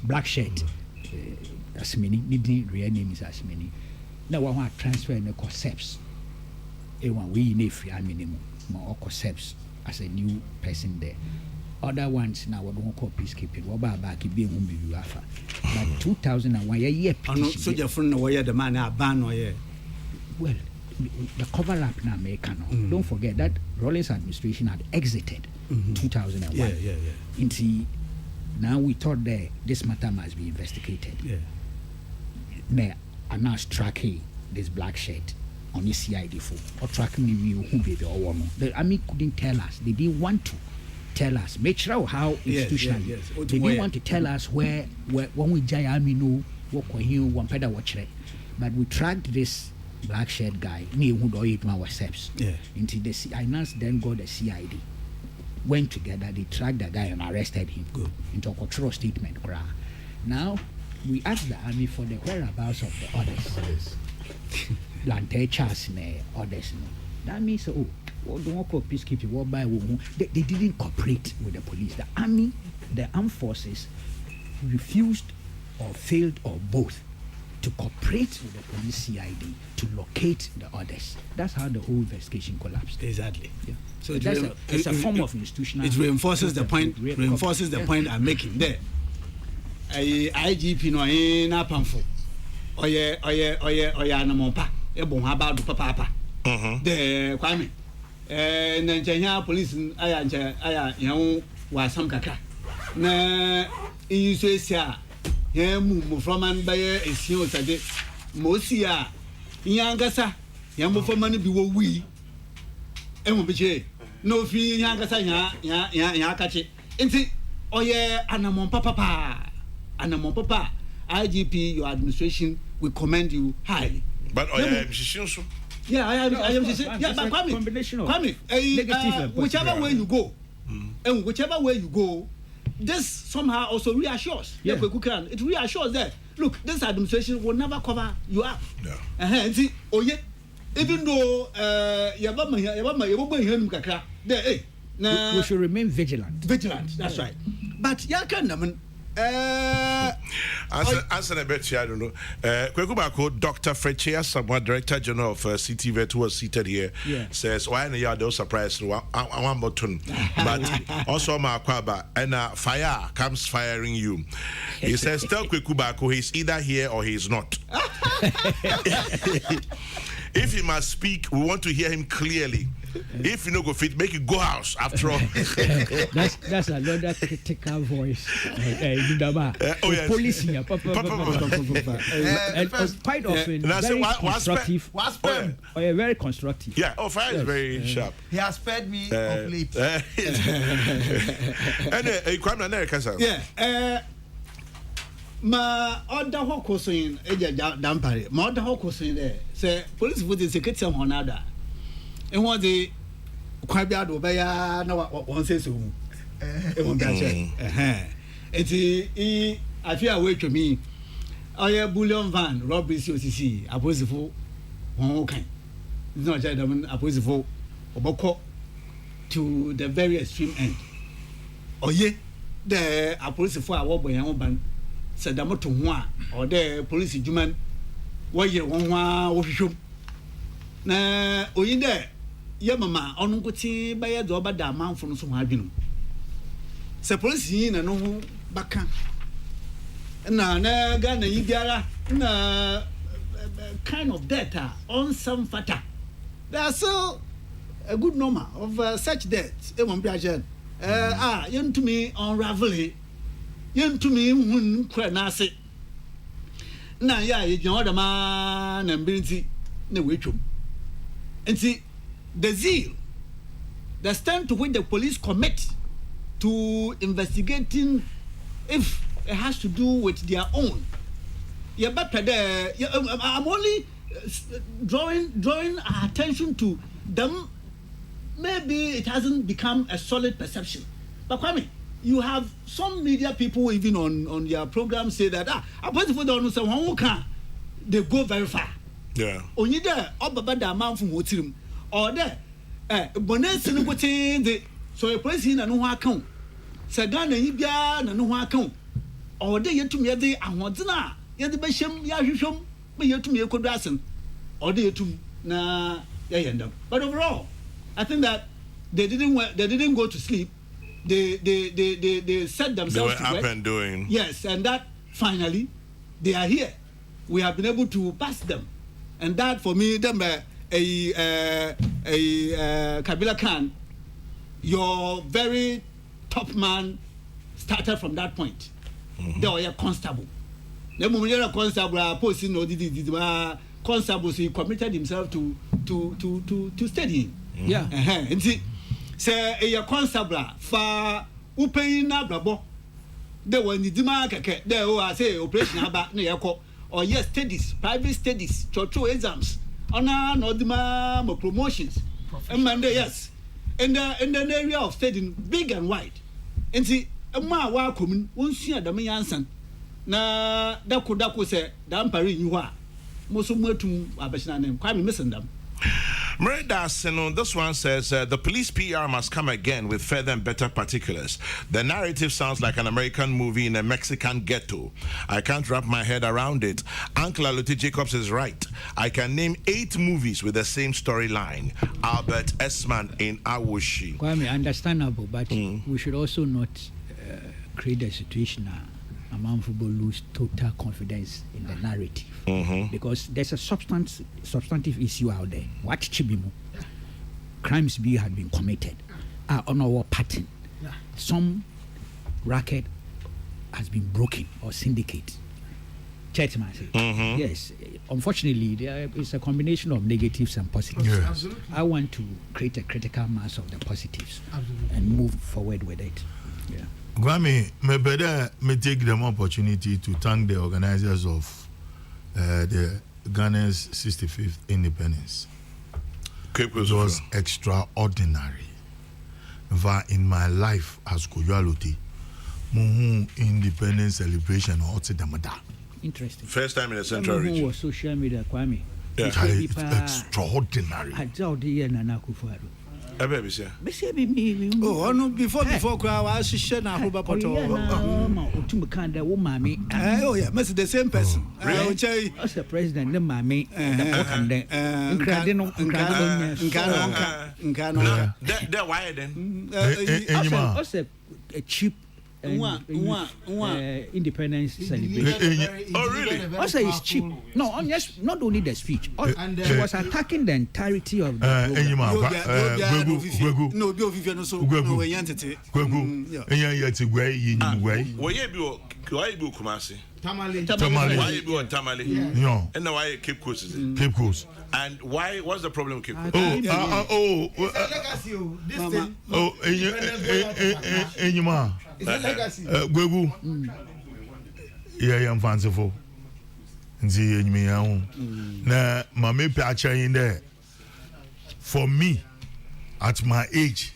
Asmini, real name is Asmini. Now we want to transfer the concepts. We need free minimum more concepts as a new person there. Other ones now we don't call peacekeeping. What about back being home be But 2001 year petition. So you from where the man ban or yeah. Well, the cover up now don't forget that Rawlings administration had exited 2001. Yeah. Into now we thought that this matter must be investigated. Yeah. Now I'm now tracking this black shirt on the CID for or tracking me who baby or woman. The army couldn't tell us. They didn't want to tell us. Make sure how institutionally yes. they didn't want to tell us where when we jay army know what he one pedal watch it. But we tracked this black shirt guy near who do it our steps. Yeah. Into the INAS then got the CID. Went together, they tracked the guy and arrested him. Good. Into a control statement. Now we asked the army for the whereabouts of the others. Lante Charles and others. That means don't call peacekeeping, what by they didn't cooperate with the police. The army, the armed forces refused or failed or both to cooperate with the police CID to locate the others. That's how the whole investigation collapsed. Exactly. Yeah. So it's a form of institutional. It reinforces the point. Reinforces the point I'm making there. IGP no na pamfo. Oye anamompa. Ebon about the papa. The Kwame. Nigerian police aya yan was some kaka. Na in say mu from an by a senior sade mosia yangasa yamu for money be we emu biche no fi yangasa ya kache enti oye anamon papa IGP your administration we commend you highly but oye so yeah I am yeah but Kwame whichever way you go and whichever way you go this somehow also reassures. Yeah. It reassures that look, this administration will never cover you up. Yeah. See, even though we should remain vigilant. That's right. But answer a bit, I don't know. Kokrokoo, Dr. Frechia Samoa, Director General of CTVET, who was seated here, says, why in the yard, those surprised, one button. But also, Makwaba, and fire comes firing you. He says, tell Kokrokoo, he's either here or he's not. If he must speak, we want to hear him clearly. If you no go fit, make it go house after all. that's another critical voice. Yes. Police here, quite often very constructive. Very constructive. Yeah, fire is very sharp. He has fed me of late. Ma order hoko so in eja dampare ma order hoko so in there say police for the security on honada e won the kwa bia do be ya na won say so e won bia che enti afia we twemi oye bullion van robbery COCC aposifo won kan no ja dem aposifo oboko to the very extreme end oye the aposifo a wo boyan wo ban said the motor one or the police human why you one official na oyin there your mama on kuti by a job at the amount from some having se police in and no baka na Ghana Ibiara na kind of data on some factor there are so a good number of such deaths it won't be again you to me unravel it to me when nase na ya ye gyan oda ma na mbinti na wetwom nti the zeal, the extent to which the police commit to investigating if it has to do with their own. I'm only drawing our attention to them. Maybe it hasn't become a solid perception. But Kwame, you have some media people even on their program say that apart from the they go very far. Yeah. Only there, Baba da man from Wotirim, or there, Bonnet so a person and no account. Sagan and Ibia and no account. Or they yet to me the Awadina, yet the Basham Yashum, but yet to me a Kodasan, or they to na Yayenda. But overall, I think that they didn't go to sleep. They set themselves they were up and doing. Yes, and that finally they are here. We have been able to pass them, and that for me, them Kabila Khan, your very top man, started from that point. They were a constable. The moment you're a constable, posting no constable, so he committed himself to studying. Yeah. And see, say a constable for upaying na brabo. They were in the demand. There was say operation about Nayako or yes studies, private studies, church exams, honor no demand promotions. And Monday, yes. In the area of studying big and wide. And see, a ma wa coming, won't see the Mayansan. Na Dako say, Dampari, you are. Most of them to Abashana name, quite missing them. Merida Seno, this one says the police PR must come again with further and better particulars. The narrative sounds like an American movie in a Mexican ghetto. I can't wrap my head around it. Uncle Alote Jacobs is right. I can name 8 movies with the same storyline. Albert Esman in Awoshi. Kwame, understandable, but we should also not create a situation among people lose total confidence in the narrative. Because there's a substantive issue out there. What Chibimu? Crimes had been committed on our pattern. Some racket has been broken or syndicate. Yes. Unfortunately, there is a combination of negatives and positives. Yes. I want to create a critical mass of the positives and move forward with it. Yeah. Gwami, me take the opportunity to thank the organizers of the Ghana's 65th independence. It was extraordinary. In my life as Koyaloti, Muhu independence celebration or Interesting. First time in the Central Region. Was social media, Kwame. Yeah. It's extraordinary. Oh, no, before crowd, I should share now. Oh, yeah, Mr. The same person. Really? As the president, the mammy, They're wired then. A cheap independence celebration. Oh, really? Also, it's cheap. No, yes, not only the speech. She was attacking the entirety of the Tamale. And now why Cape Coast is it? Cape Coast. And why? What's the problem with Cape Coast? It's a legacy. Yeah, I'm fanciful. See me na mama picture in there. For me, at my age,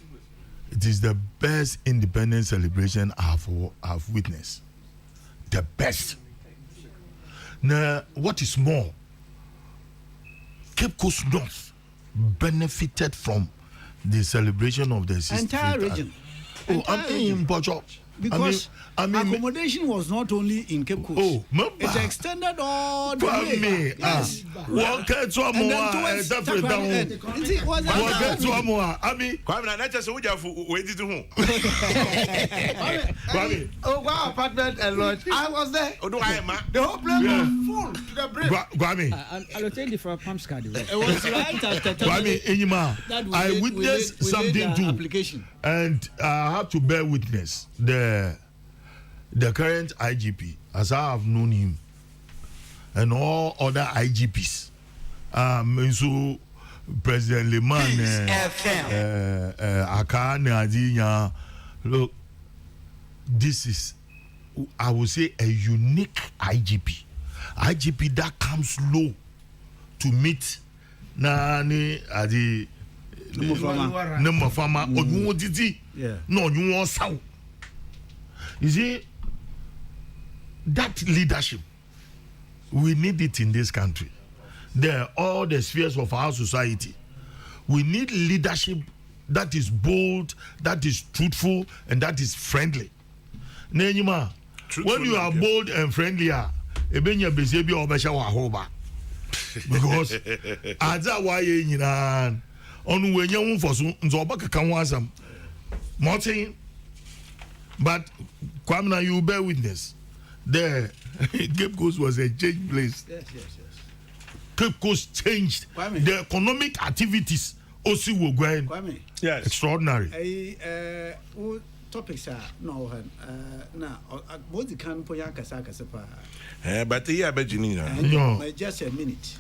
it is the best independence celebration I've witnessed. The best. Now, what is more, Cape Coast North benefited from the celebration of the 65th entire region. I'm in Bojo. Because accommodation was not only in Cape Coast. It extended all the way. Yes. Walk to a more. I mean, oh, wow, apartment and lodge. I was there. The whole place was full to the brim. I'll tell you for a pump card. It was right after I witnessed something too. Application. And I have to bear witness the current IGP, as I have known him, and all other IGPs. So President Leman, Akane Adinya, look, this is, I would say, a unique IGP. IGP that comes low to meet Nani Adi number farmer or you want it, no, you want so. You see, that leadership, we need it in this country. There, all the spheres of our society. We need leadership that is bold, that is truthful, and that is friendly. Nenyima, when you are bold and friendly, ebenya besebi obesha wa hoba. Because aza wa ye nyina onu wenye hu for so nzo obaka kan wasam. Mountain, but Kwamna, you bear witness. There, Cape Coast was a changed place. Yes. Cape Coast changed. Kwame. The economic activities also were going. Kwame. Yes. Extraordinary. Topics are no now what the can put yakasa pa. But yeah, but you need Just a minute.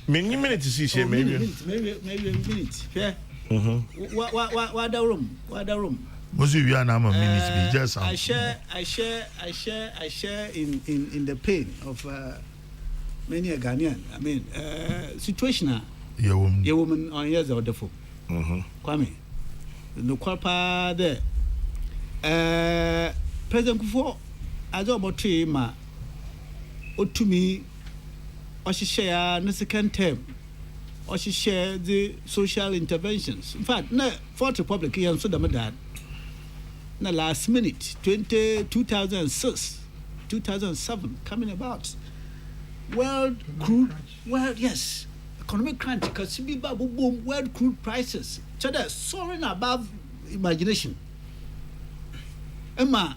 Many minutes is here, maybe a minute. Yeah. What the room? Most of you are now minutes be just I share in the pain of many a Ghanaian. I mean, situational. Your woman on years or the folk. Kwame, no qualpa there. President Kufo, I don't about ma. Or to me, or she share the second term, or she share the social interventions. In fact, no, Fourth Republic here so the dad. Na last minute, 2006, 2007, coming about. World crude, yes, economic crunch, because boom, world crude prices. So they're soaring above imagination. Emma,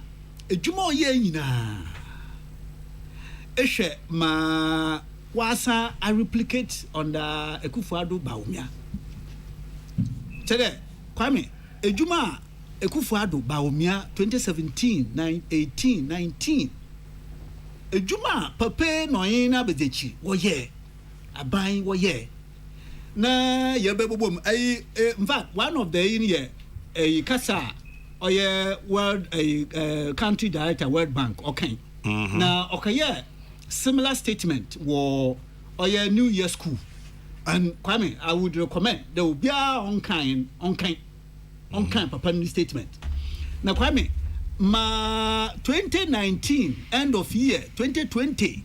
a jumo ye na. Eshe ma wasa I replicate on the Ekufuado Baumia. Today, Kwame, a juma Ekufuado Baumia 2017, 18, 19. Ejuma pape no ina bedechi wo ye aban wo ye na ye bebobom in fact one of the in here kasa oye world country director World Bank okay na okay similar statement wo oye New Year school and Kwame I would recommend there will be on kind papa new statement na Kwame ma 2019 end of year 2020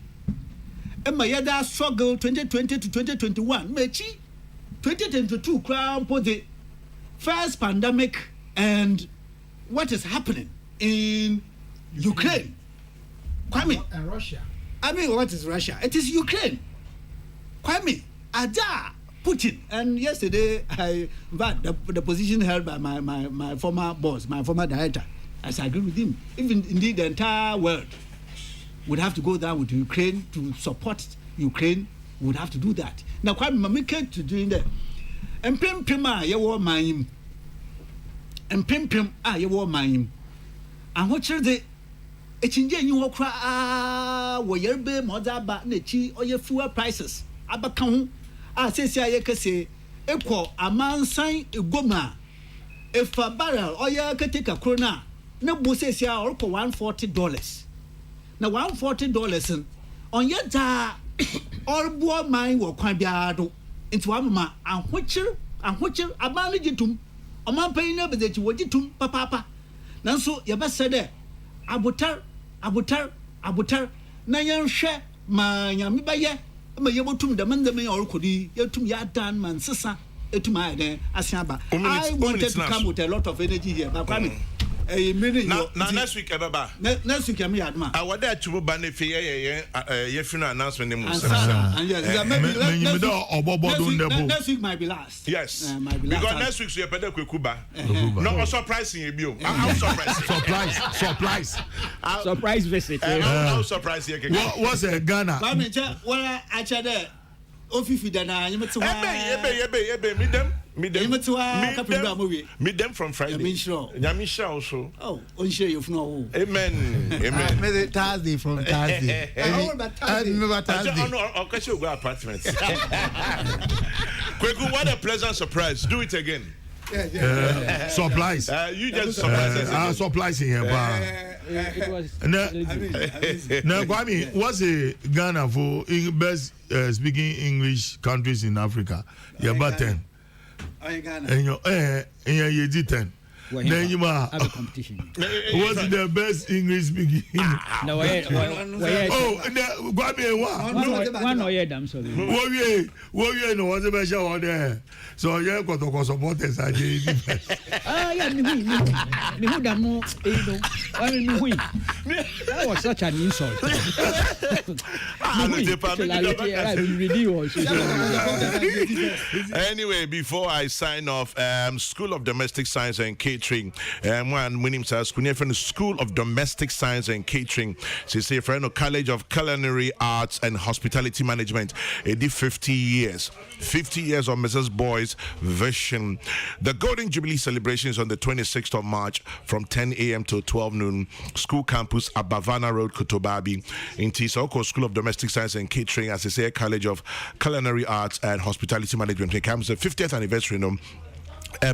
and my other struggle 2020 to 2021 mechi 2022 crown for the first pandemic and what is happening in Ukraine. Kwame and Russia. I mean, what is Russia? It is Ukraine. Kwame Ada Putin, and yesterday the position held by my former boss, my former director. As I agree with him, even indeed the entire world would have to go down with Ukraine to support Ukraine. Would have to do that. Now, quite mamike to doing that. And pim ye war mine. And pim ye war mine. And what are the echinje you walk wo yerbe modaba na chi oye fuel prices abakan says ye kese ekwo amansan egoma efa barrel oye keteka krona na bosses ya or $140. Now $140 on your da or boy mine will quite be ado into Amama and whicher abanigitum a man paying up that you would tum papa. Now so your best said there abutar na yan share my yamibaye ma yabotum the man the me or kodi yatum ya dan man sisa etuma then asiaba. I wanted to come with a lot of energy here but now next week baba next week me adma I want that to ban if ye final announcement next week might be last. Yes, might be last because next week we pede kwekuba no surprising you bio I'm surprise visit I'm surprised here what's a Ghana ba me che wala acha there ofifi da na nyemete wa ebe me dem Meet them from Friday. Yamisha also. Oh, on share you know. Amen. Amen. Maybe Thursday from Thursday. I remember Thursday. I'll catch you go apartments. Kweku, what a pleasant surprise. Do it again. Supplies. You just surprise. Supplies in here. It was. Now, Kwame, what's a Ghana for best speaking English countries in Africa? You're about 10. And you did 10. Then you have a competition. What's the best English speaking? No, one or I'm sorry. What no what's the best one there? So yeah, Kokrokoo supporters are yeah, me who that more, that was such an insult. Anyway, before I sign off, School of Domestic Science and Catering, one winning from the School of Domestic Science and Catering, she say friend of College of Culinary Arts and Hospitality Management. It did 50 years of Mrs. Boy's vision. The Golden Jubilee celebrations on the 26th of March from 10 a.m. to 12 noon. School campus at Bavana Road, Kotobabi. In Tisoko School of Domestic Science and Catering, as I say, College of Culinary Arts and Hospitality Management. It comes the 50th anniversary.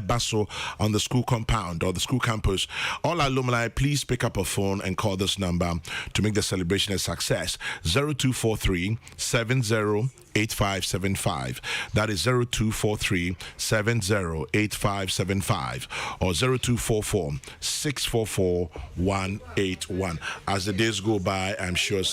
Basso on the school compound or the school campus. All alumni, please pick up a phone and call this number to make the celebration a success. 0243 708575. That is 0243 708575 or 0244 644 181. As the days go by, I'm sure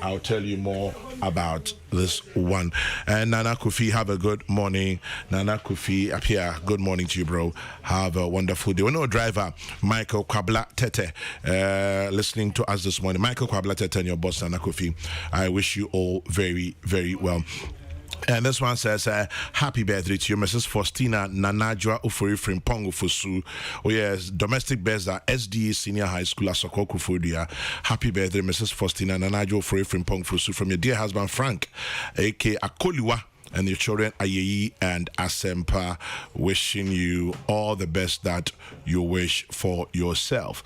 I'll tell you more about this one. And Nana Kofi, have a good morning. Nana Kofi up here, good morning to you, bro. Have a wonderful day. We know driver Michael Kwabla Tete listening to us this morning. Michael Kwabla Tete and your boss Nana Kofi, I wish you all very, very well. And this one says, happy birthday to you, Mrs. Faustina Nanajwa Ufuri Frimpong Ufusu. Oh, yes, domestic best at SDA Senior High School at Kokrokoo Fudia. Happy birthday, Mrs. Faustina Nanajwa Ufuri Frimpong Ufusu, from your dear husband, Frank, a.k.a. Akoliwa, and your children, Ayeyi and Asempa, wishing you all the best that you wish for yourself.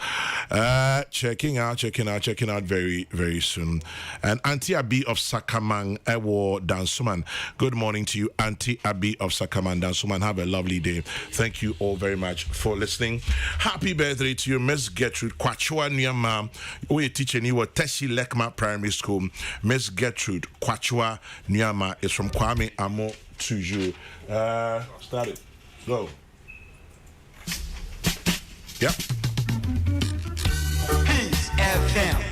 Checking out very, very soon. And Auntie Abi of Sakamang, Ewo Dansuman. Good morning to you, Auntie Abi of Sakamang Dansuman. Have a lovely day. Thank you all very much for listening. Happy birthday to you, Miss Gertrude Kwachua Nyama. We're teaching you at Teshi Lekma Primary School. Miss Gertrude Kwachua Nyama is from Kwame Amo to you. Start it. Go. Yep. Peace FM.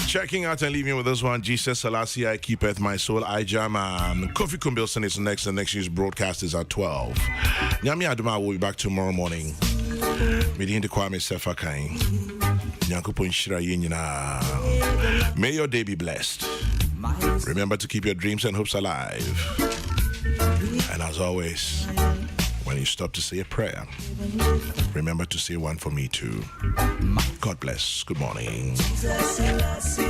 Checking out and leaving with this one. Jesus Selassie, I keepeth my soul. I jam. Kofi Kumbilson is next. The next news broadcast is at 12. Nyami Aduma will be back tomorrow morning. Medin de Kwame Sefakai. Nyankupon Shira Yinina. May your day be blessed. Remember to keep your dreams and hopes alive. And as always, when you stop to say a prayer, remember to say one for me too. God bless. Good morning.